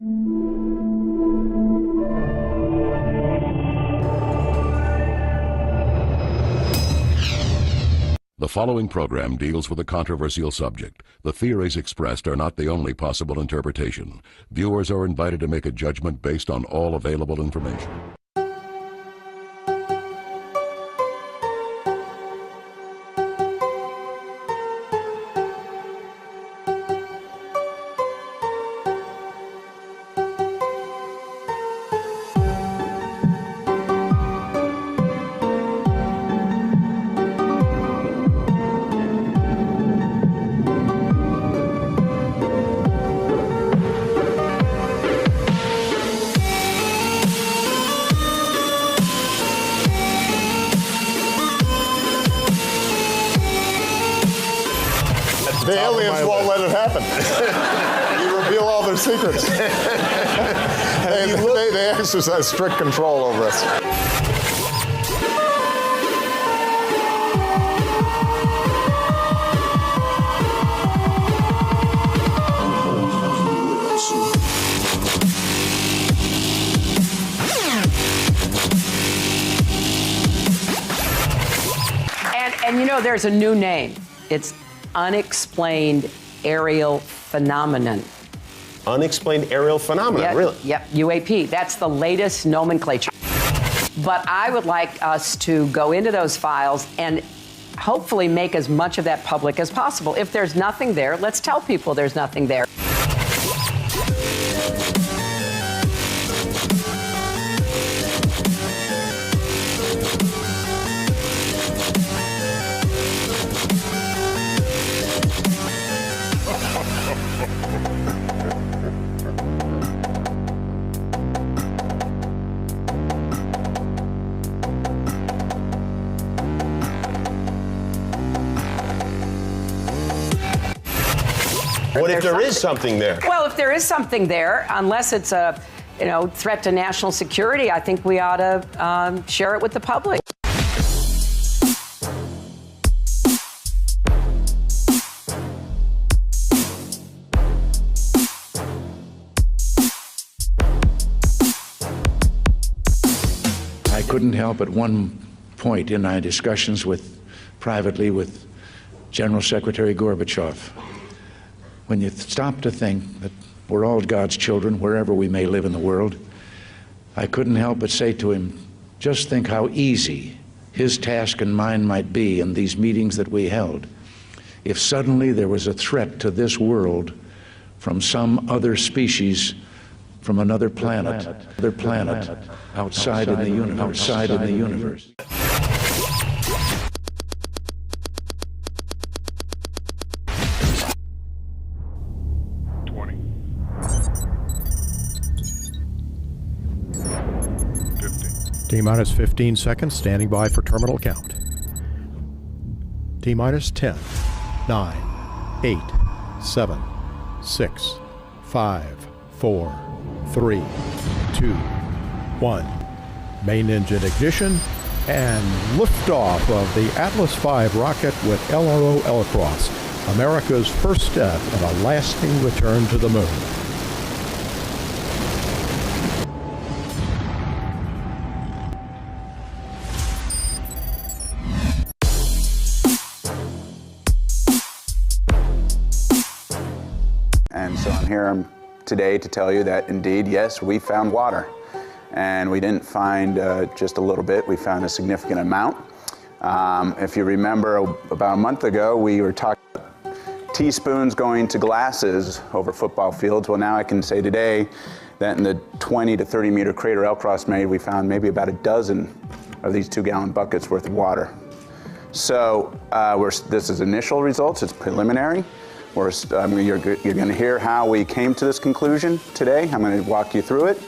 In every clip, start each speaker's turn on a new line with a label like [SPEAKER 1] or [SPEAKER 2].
[SPEAKER 1] The following program deals with a controversial subject. The theories expressed are not the only possible interpretation. Viewers are invited to make a judgment based on all available information.
[SPEAKER 2] The aliens won't let it happen. You reveal all their secrets. They exercise strict control over us.
[SPEAKER 3] And you know, there's a new name. It's unexplained aerial phenomenon.
[SPEAKER 2] Unexplained aerial phenomenon,
[SPEAKER 3] Yep,
[SPEAKER 2] really?
[SPEAKER 3] Yep, UAP. That's the latest nomenclature. But I would like us to go into those files and hopefully make as much of that public as possible. If there's nothing there, let's tell people there's nothing there.
[SPEAKER 2] What if there is something there?
[SPEAKER 3] Well, if there is something there, unless it's a, threat to national security, I think we ought to share it with the public.
[SPEAKER 4] I couldn't help at one point in my discussions privately with General Secretary Gorbachev, when you stop to think that we're all God's children wherever we may live in the world, I couldn't help but say to him, just think how easy his task and mine might be in these meetings that we held if suddenly there was a threat to this world from some other species, from another planet outside in the universe.
[SPEAKER 5] T-minus 15 seconds, standing by for terminal count. T-minus 10, 9, 8, 7, 6, 5, 4, 3, 2, 1. Main engine ignition and liftoff of the Atlas V rocket with LRO Alacross, America's first step in a lasting return to the moon.
[SPEAKER 6] And so I'm here today to tell you that indeed, yes, we found water. And we didn't find just a little bit, we found a significant amount. If you remember, about a month ago, we were talking about teaspoons going to glasses over football fields. Well, now I can say today that in the 20 to 30 meter crater Alcross made, we found maybe about a dozen of these 2-gallon buckets worth of water. So this is initial results, it's preliminary. You're going to hear how we came to this conclusion today. I'm going to walk you through it.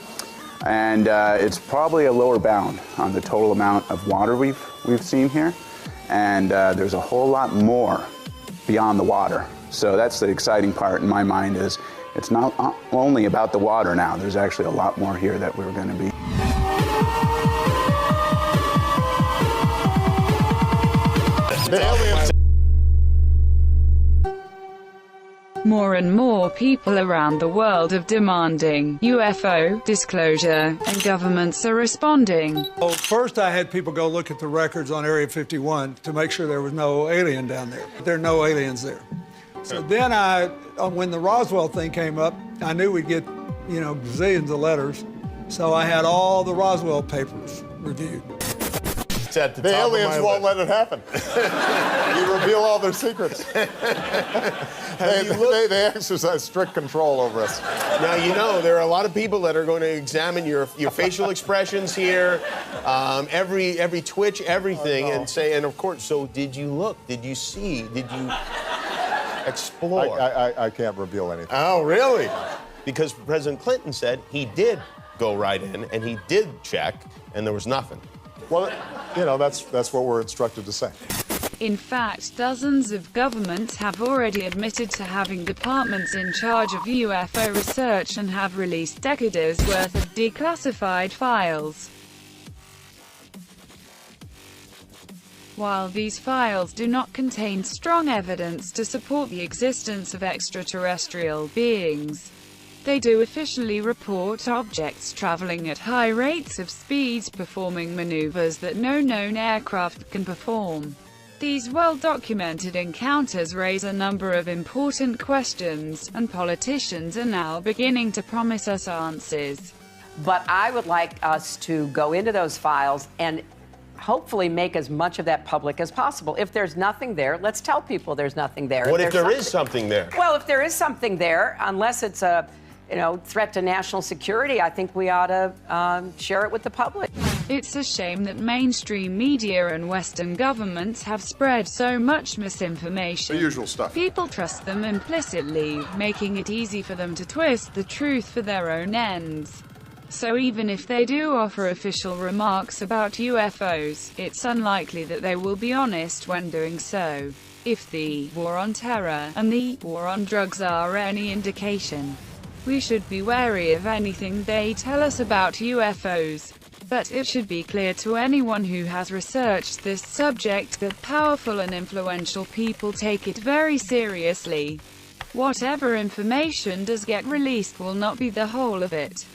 [SPEAKER 6] And it's probably a lower bound on the total amount of water we've seen here. And there's a whole lot more beyond the water. So that's the exciting part in my mind, is it's not only about the water now. There's actually a lot more here that we're going to be.
[SPEAKER 7] More and more people around the world are demanding UFO disclosure, and governments are responding.
[SPEAKER 8] Well, first I had people go look at the records on Area 51 to make sure there was no alien down there. There are no aliens there. So then when the Roswell thing came up, I knew we'd get, gazillions of letters. So I had all the Roswell papers reviewed.
[SPEAKER 2] The aliens won't let it happen. You reveal all their secrets. They exercise strict control over us.
[SPEAKER 9] Now, there are a lot of people that are going to examine your facial expressions here, every twitch, everything, and say, and of course, so did you look? Did you see? Did you explore?
[SPEAKER 2] I can't reveal anything.
[SPEAKER 9] Oh, really? Because President Clinton said he did go right in, and he did check, and there was nothing.
[SPEAKER 2] Well, that's what we're instructed to say.
[SPEAKER 7] In fact, dozens of governments have already admitted to having departments in charge of UFO research and have released decades worth of declassified files. While these files do not contain strong evidence to support the existence of extraterrestrial beings, they do officially report objects traveling at high rates of speed, performing maneuvers that no known aircraft can perform. These well-documented encounters raise a number of important questions, and politicians are now beginning to promise us answers.
[SPEAKER 3] But I would like us to go into those files and hopefully make as much of that public as possible. If there's nothing there, let's tell people there's nothing there.
[SPEAKER 9] What if there is something there?
[SPEAKER 3] Well, if there is something there, unless it's a threat to national security, I think we ought to share it with the public.
[SPEAKER 7] It's a shame that mainstream media and Western governments have spread so much misinformation.
[SPEAKER 2] The usual stuff.
[SPEAKER 7] People trust them implicitly, making it easy for them to twist the truth for their own ends. So even if they do offer official remarks about UFOs, it's unlikely that they will be honest when doing so. If the war on terror and the war on drugs are any indication, we should be wary of anything they tell us about UFOs. But it should be clear to anyone who has researched this subject that powerful and influential people take it very seriously. Whatever information does get released will not be the whole of it.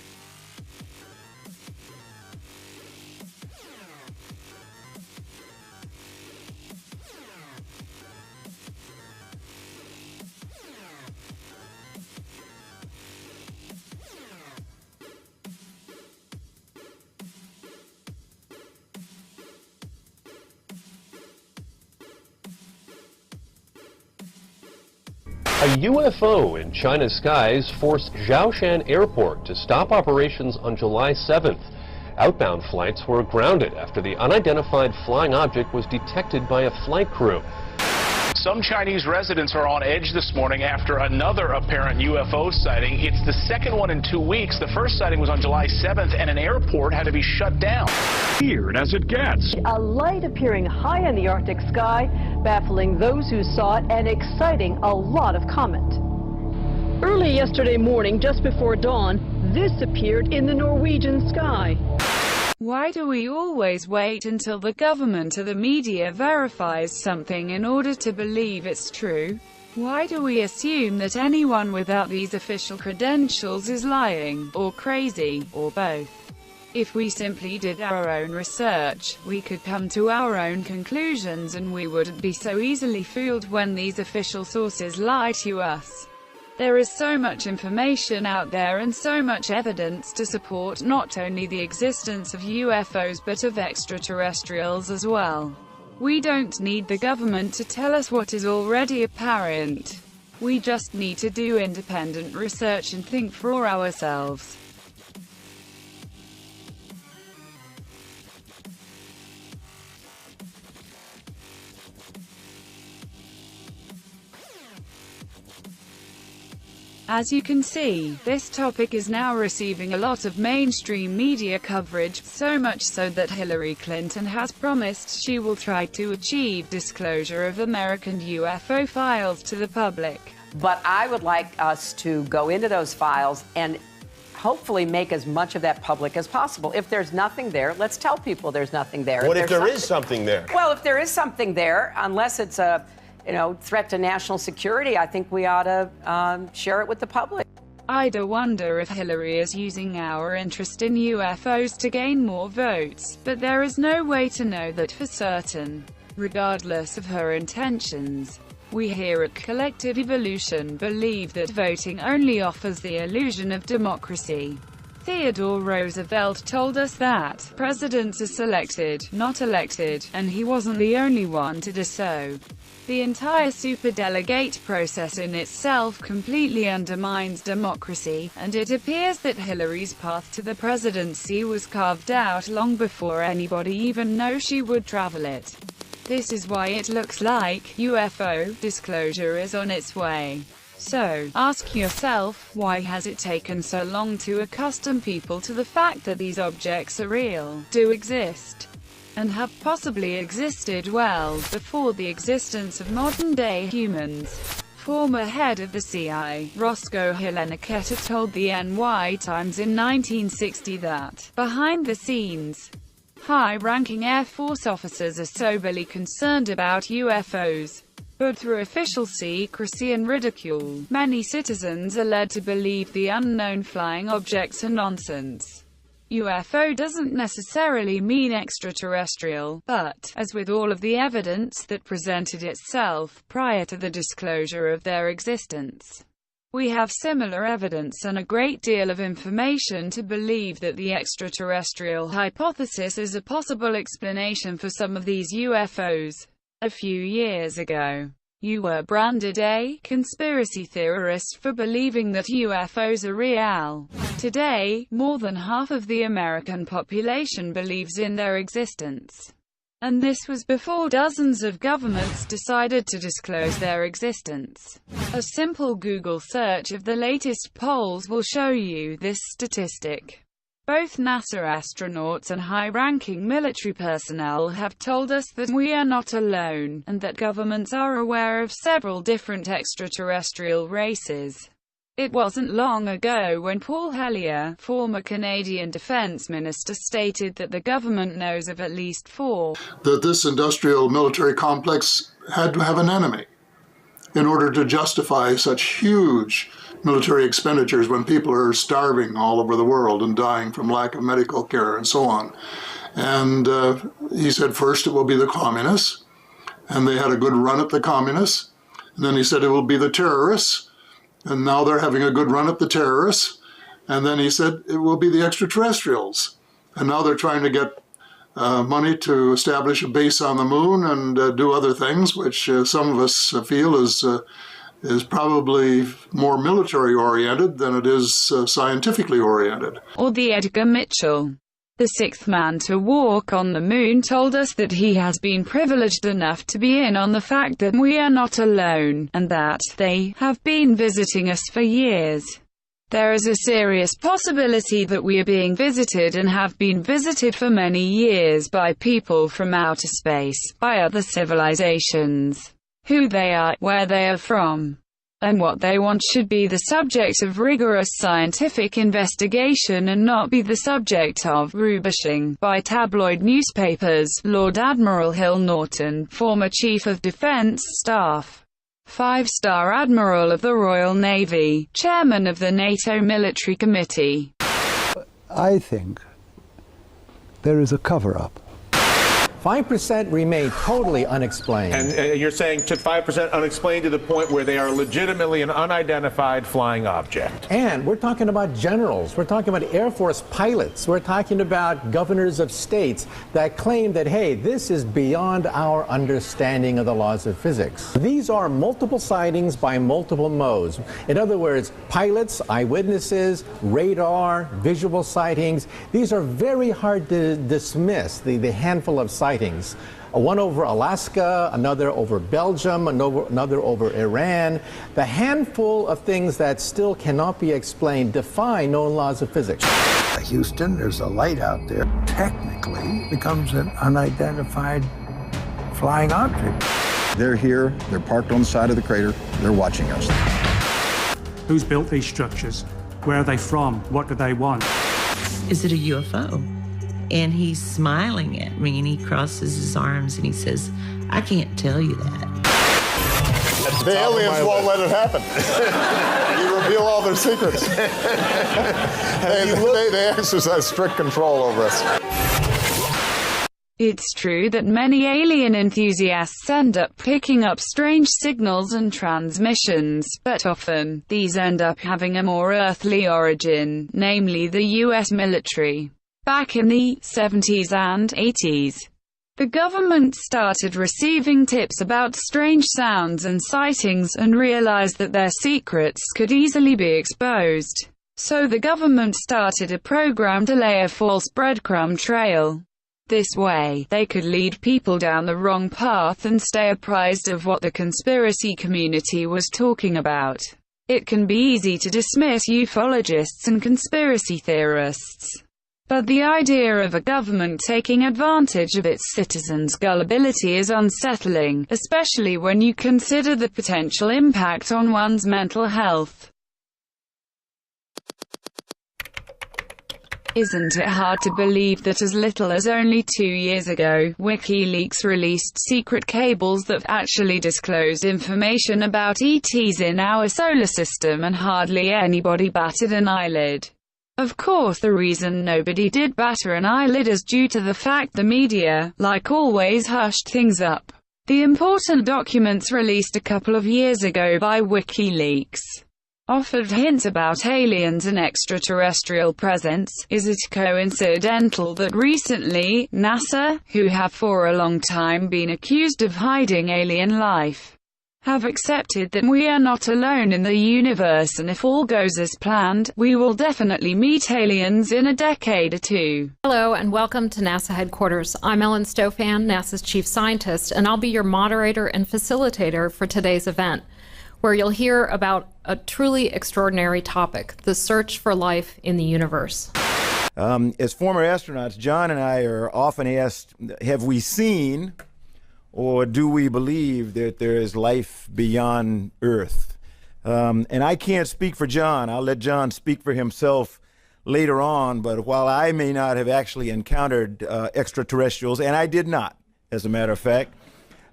[SPEAKER 10] A UFO in China's skies forced Zhoushan Airport to stop operations on July 7th. Outbound flights were grounded after the unidentified flying object was detected by a flight crew.
[SPEAKER 11] Some Chinese residents are on edge this morning after another apparent UFO sighting. It's the second one in 2 weeks. The first sighting was on July 7th, and an airport had to be shut down.
[SPEAKER 12] Weird as it gets.
[SPEAKER 13] A light appearing high in the Arctic sky, baffling those who saw it and exciting a lot of comment. Early yesterday morning, just before dawn, this appeared in the Norwegian sky.
[SPEAKER 7] Why do we always wait until the government or the media verifies something in order to believe it's true? Why do we assume that anyone without these official credentials is lying, or crazy, or both? If we simply did our own research, we could come to our own conclusions and we wouldn't be so easily fooled when these official sources lie to us. There is so much information out there and so much evidence to support not only the existence of UFOs but of extraterrestrials as well. We don't need the government to tell us what is already apparent. We just need to do independent research and think for ourselves. As you can see, this topic is now receiving a lot of mainstream media coverage, so much so that Hillary Clinton has promised she will try to achieve disclosure of American UFO files to the public.
[SPEAKER 3] But I would like us to go into those files and hopefully make as much of that public as possible. If there's nothing there, let's tell people there's nothing there.
[SPEAKER 9] What if there is something there?
[SPEAKER 3] Well, if there is something there, unless it's a threat to national security, I think we ought to share it with the public.
[SPEAKER 7] I do wonder if Hillary is using our interest in UFOs to gain more votes, but there is no way to know that for certain, regardless of her intentions. We here at Collective Evolution believe that voting only offers the illusion of democracy. Theodore Roosevelt told us that presidents are selected, not elected, and he wasn't the only one to do so. The entire superdelegate process in itself completely undermines democracy, and it appears that Hillary's path to the presidency was carved out long before anybody even knew she would travel it. This is why it looks like UFO disclosure is on its way. So, ask yourself, why has it taken so long to accustom people to the fact that these objects are real, do exist, and have possibly existed well before the existence of modern-day humans? Former head of the CIA, Roscoe Hillenaketa, told the NY Times in 1960 that, behind the scenes, high-ranking Air Force officers are soberly concerned about UFOs. But through official secrecy and ridicule, many citizens are led to believe the unknown flying objects are nonsense. UFO doesn't necessarily mean extraterrestrial, but, as with all of the evidence that presented itself prior to the disclosure of their existence, we have similar evidence and a great deal of information to believe that the extraterrestrial hypothesis is a possible explanation for some of these UFOs. A few years ago, you were branded a conspiracy theorist for believing that UFOs are real. Today, more than half of the American population believes in their existence. And this was before dozens of governments decided to disclose their existence. A simple Google search of the latest polls will show you this statistic. Both NASA astronauts and high-ranking military personnel have told us that we are not alone, and that governments are aware of several different extraterrestrial races. It wasn't long ago when Paul Hellyer, former Canadian Defence Minister, stated that the government knows of at least 4.
[SPEAKER 14] That this industrial military complex had to have an enemy in order to justify such huge military expenditures when people are starving all over the world and dying from lack of medical care and so on. And he said first it will be the communists, and they had a good run at the communists. And then he said it will be the terrorists, and now they're having a good run at the terrorists. And then he said it will be the extraterrestrials, and now they're trying to get money to establish a base on the moon and do other things, which some of us feel is probably more military oriented than it is scientifically oriented.
[SPEAKER 7] Or the Edgar Mitchell, the 6th man to walk on the moon, told us that he has been privileged enough to be in on the fact that we are not alone, and that they have been visiting us for years. There is a serious possibility that we are being visited and have been visited for many years by people from outer space, by other civilizations. Who they are, where they are from, and what they want should be the subject of rigorous scientific investigation and not be the subject of rubbishing by tabloid newspapers. Lord Admiral Hill Norton, former Chief of Defence Staff, 5-star Admiral of the Royal Navy, Chairman of the NATO Military Committee.
[SPEAKER 15] I think there is a cover-up.
[SPEAKER 16] 5% remain totally unexplained.
[SPEAKER 9] And you're saying to 5% unexplained to the point where they are legitimately an unidentified flying object.
[SPEAKER 16] And we're talking about generals. We're talking about Air Force pilots. We're talking about governors of states that claim that, hey, this is beyond our understanding of the laws of physics. These are multiple sightings by multiple modes. In other words, pilots, eyewitnesses, radar, visual sightings. These are very hard to dismiss, the handful of sightings. One over Alaska, another over Belgium, another over Iran. The handful of things that still cannot be explained defy known laws of physics.
[SPEAKER 15] Houston, there's a light out there. Technically, becomes an unidentified flying object.
[SPEAKER 17] They're here, they're parked on the side of the crater, they're watching us.
[SPEAKER 18] Who's built these structures? Where are they from? What do they want?
[SPEAKER 19] Is it a UFO? And he's smiling at me, and he crosses his arms and he says, I can't tell you that.
[SPEAKER 2] The aliens won't let it happen. You reveal all their secrets. They exercise strict control over us.
[SPEAKER 7] It's true that many alien enthusiasts end up picking up strange signals and transmissions, but often, these end up having a more earthly origin, namely the US military. Back in the 70s and 80s, the government started receiving tips about strange sounds and sightings and realized that their secrets could easily be exposed. So the government started a program to lay a false breadcrumb trail. This way, they could lead people down the wrong path and stay apprised of what the conspiracy community was talking about. It can be easy to dismiss ufologists and conspiracy theorists. But the idea of a government taking advantage of its citizens' gullibility is unsettling, especially when you consider the potential impact on one's mental health. Isn't it hard to believe that as little as only 2 years ago, WikiLeaks released secret cables that actually disclosed information about ETs in our solar system and hardly anybody batted an eyelid? Of course, the reason nobody did batter an eyelid is due to the fact the media, like always, hushed things up. The important documents released a couple of years ago by WikiLeaks offered hints about aliens and extraterrestrial presence. Is it coincidental that recently, NASA, who have for a long time been accused of hiding alien life, have accepted that we are not alone in the universe, and if all goes as planned, we will definitely meet aliens in a decade or two?
[SPEAKER 20] Hello and welcome to NASA headquarters. I'm Ellen Stofan, NASA's chief scientist, and I'll be your moderator and facilitator for today's event, where you'll hear about a truly extraordinary topic, the search for life in the universe.
[SPEAKER 21] As former astronauts, John and I are often asked, have we seen or do we believe that there is life beyond Earth? And I can't speak for John. I'll let John speak for himself later on, but while I may not have actually encountered extraterrestrials, and I did not, as a matter of fact,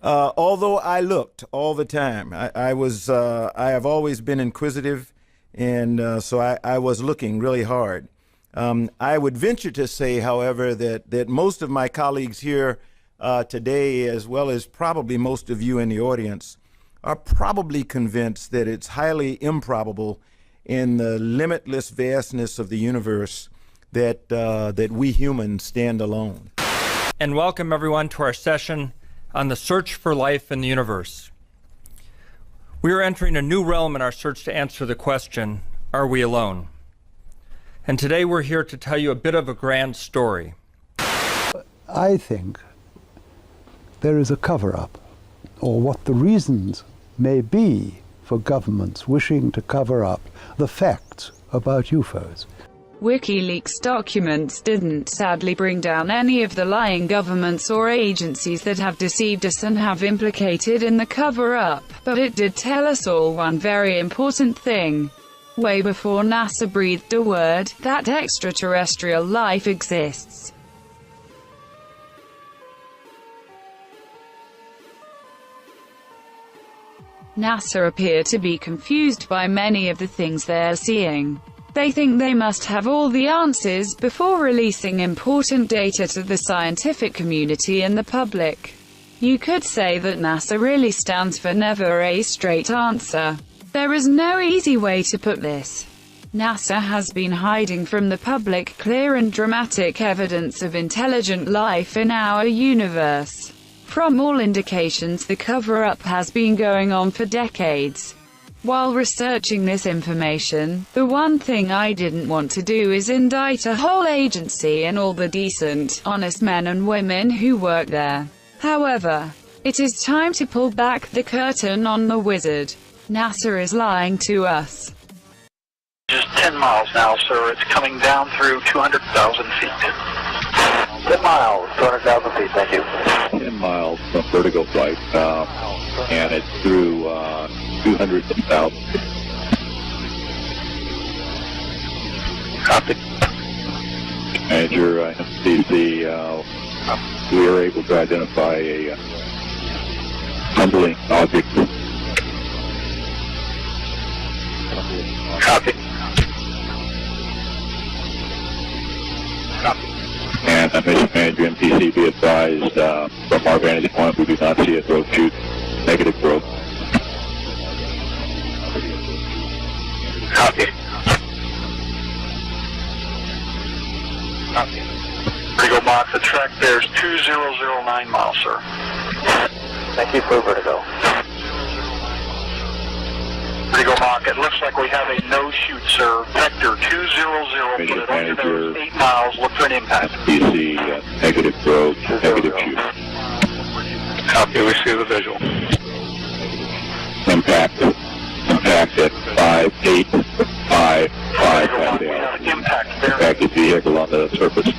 [SPEAKER 21] although I looked all the time. I have always been inquisitive, and so I was looking really hard. I would venture to say, however, that most of my colleagues here today, as well as probably most of you in the audience, are probably convinced that it's highly improbable in the limitless vastness of the universe that we humans stand alone.
[SPEAKER 22] And welcome everyone to our session on the search for life in the universe. We are entering a new realm in our search to answer the question, are we alone? And today we're here to tell you a bit of a grand story.
[SPEAKER 23] I think there is a cover-up, or what the reasons may be for governments wishing to cover up the facts about UFOs.
[SPEAKER 7] WikiLeaks documents didn't sadly bring down any of the lying governments or agencies that have deceived us and have implicated in the cover-up, but it did tell us all one very important thing. Way before NASA breathed a word, that extraterrestrial life exists. NASA appear to be confused by many of the things they're seeing. They think they must have all the answers before releasing important data to the scientific community and the public. You could say that NASA really stands for never a straight answer. There is no easy way to put this. NASA has been hiding from the public clear and dramatic evidence of intelligent life in our universe. From all indications, the cover-up has been going on for decades. While researching this information, the one thing I didn't want to do is indict a whole agency and all the decent, honest men and women who work there. However, it is time to pull back the curtain on the wizard. NASA is lying to us.
[SPEAKER 24] Just 10 miles now, sir. It's coming down through 200,000 feet. 10 miles, 200,000 feet, thank you.
[SPEAKER 25] 10 miles from vertical flight, and it's through 200,000 feet.
[SPEAKER 24] Copy.
[SPEAKER 25] Manager, MCC, we are able to identify a tumbling object
[SPEAKER 24] Copy.
[SPEAKER 25] Copy. And Mission Manager MTC, be advised, from our vantage point, we do not see a throat shoot. Negative throat.
[SPEAKER 24] Copy. Copy. Vertigo Mach, the track bears 2009 miles, sir. Thank you for Vertigo. Vertigo Mach, it looks like we have a no-shoot, sir. Vector 200, put it under those 8 miles, look for an impact.
[SPEAKER 25] DC, negative throat, negative shoot.
[SPEAKER 24] Copy, we see the visual.
[SPEAKER 25] Impact at 5855 past the altitude. Impacted vehicle on the surface.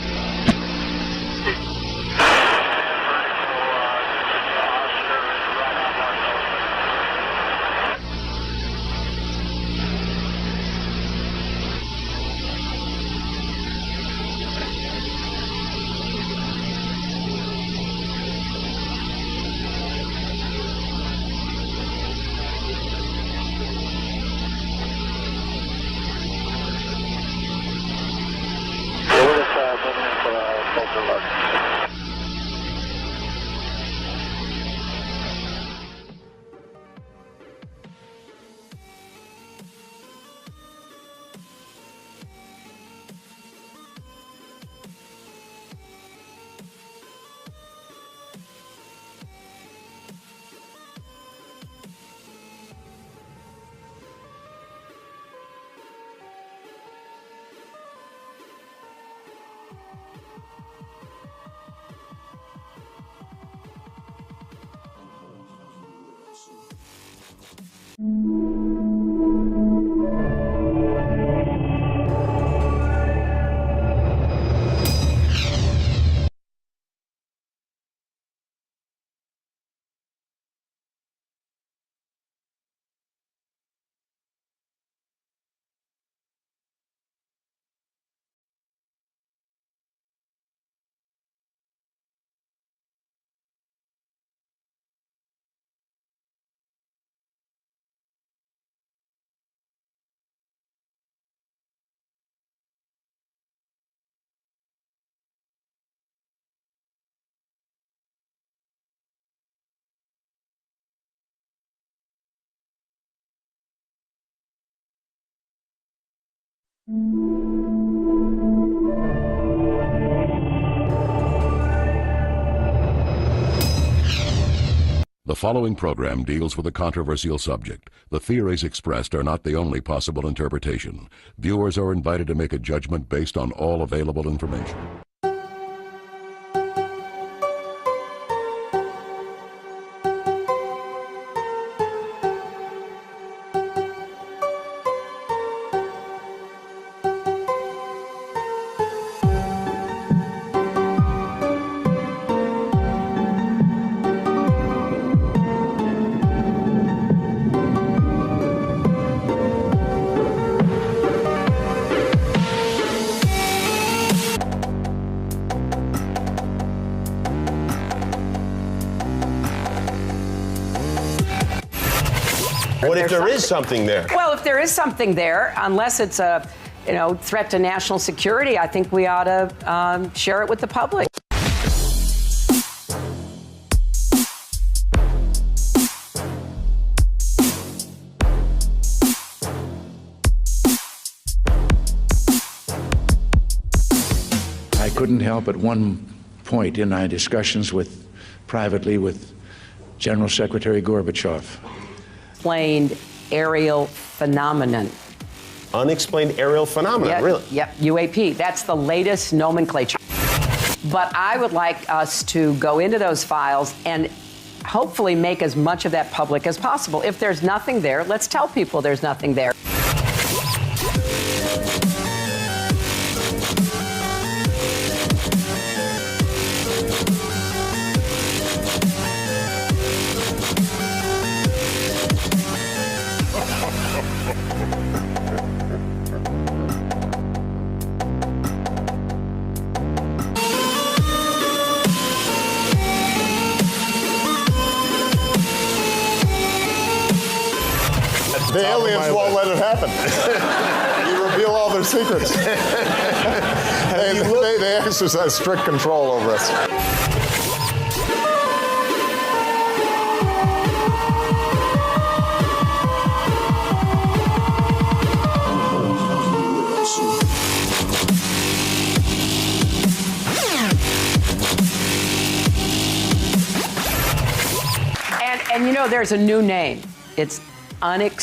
[SPEAKER 1] The following program deals with a controversial subject. The theories expressed are not the only possible interpretation. Viewers are invited to make a judgment based on all available information.
[SPEAKER 9] What if there is something there?
[SPEAKER 3] Well, if there is something there, unless it's a, threat to national security, I think we ought to share it with the public.
[SPEAKER 4] I couldn't help at one point in my discussions privately with General Secretary Gorbachev.
[SPEAKER 3] Unexplained aerial phenomenon.
[SPEAKER 9] Unexplained aerial phenomenon, really?
[SPEAKER 3] Yep, UAP. That's the latest nomenclature. But I would like us to go into those files and hopefully make as much of that public as possible. If there's nothing there, let's tell people there's nothing there.
[SPEAKER 2] The aliens won't let let it happen. You reveal all their secrets. They exercise strict control over us.
[SPEAKER 3] And you know, there's a new name. It's unexplained.